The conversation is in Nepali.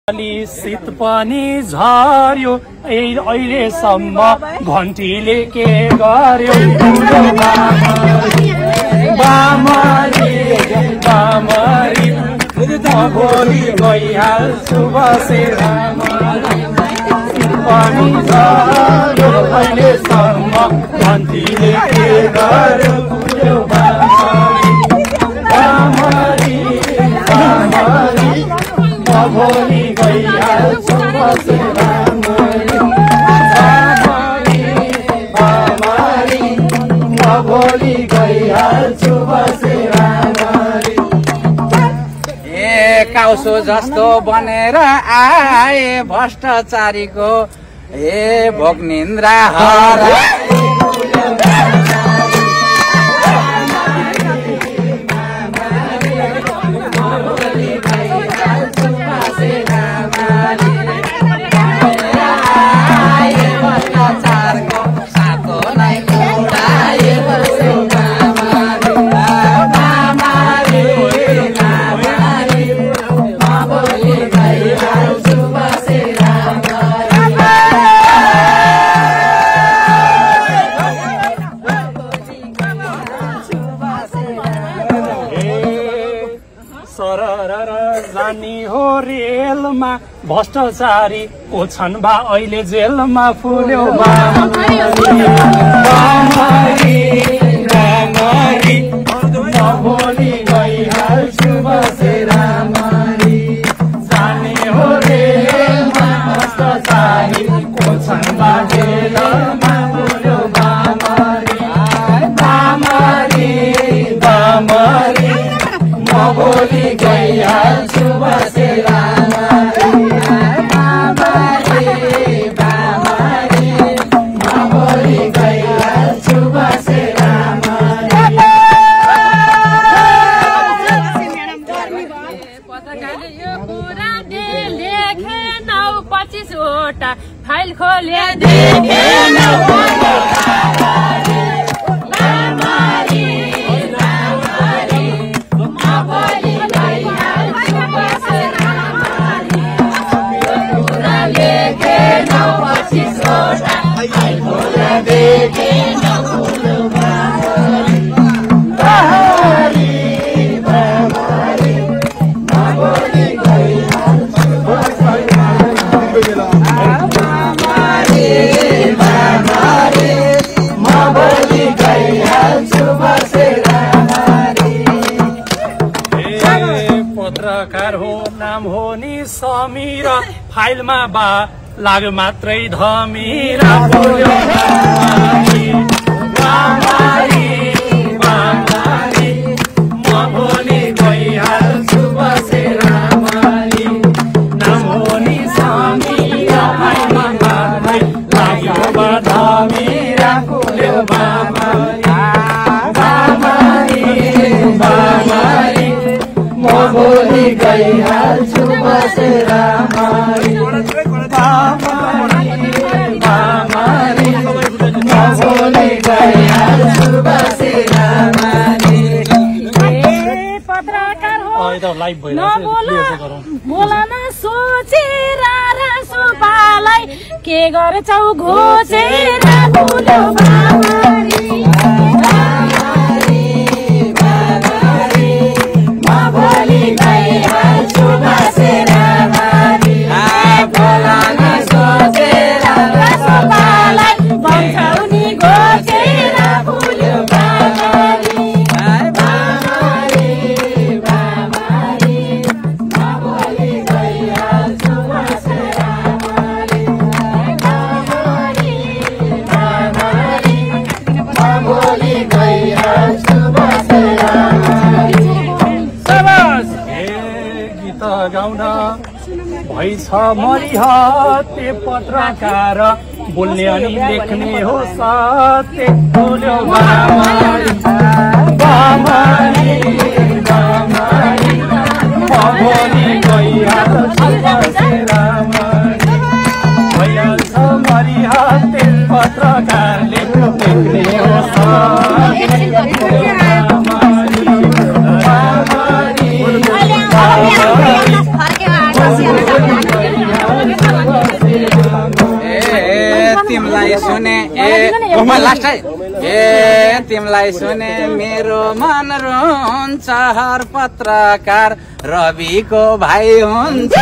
शीत पनि झर्यो अहिलेसम्म घन्टीले के गर्यो बामरी भोलि गइहाल्छु बसेर शीत पनि झर्यो अहिलेसम्म घन्टीले के गर्यो भोलि गइहाल्छु बसेर भोलि गइहाल्छु बसेर काउसो जस्तो बनेर आए भ्रष्टाचारीको भोग निन्द्रा हरा जानी हो रेलमा भ्रष्टाचारी ओछन् बा अहिले जेलमा फुल्यो भोलि गइहाल्छु बसेर जानी हो रेलमा भ्रष्टाचारी ओछन् बा जेलमा फुल्यो भोलि गइहाल्छु बसेर भोलि गइहाल्छु बसेर पत्रकारले यो कुरा लेखेनौ 25 वटा फाइल खोले देखेनौ पत्रकार हो नाम हो नि समीरा फाइलमा बा लाग्यो मात्रै धमीरा बोल्यो म भोलि गइहाल्छु बसेर नाम हो नि समीरा फाइलमा बा लाग्यो बा धमीरा बोल्यो भोलि गइहाल्छु बसेर भोलि गइहाल्छु बसेर पत्रकार हो बोलन सोचेर सुपालाई के गर्छौ घोचेर बोल्यो भोलि गइहाल्छु बसेर बोलन सोचेर सुपालाई भन्छौ नि घोचेर बोल्यो भोलि गइहाल्छु बसेर भोलि गइहाल्छु बसेर गीत गाउन भइछ मरिहते पत्रकार बोल्ने अनि लेख्ने हो सत्य बोल्यो भोलि गइहाल्छु बसेर भइहाल्छ मरिहते पत्रकार लेख्ने हो सत्य तिमीलाई सुने ए लास्ट है ए तिमीलाई सुने मेरो मन रुन्छ हर पत्रकार रविको भाइ हुन्छ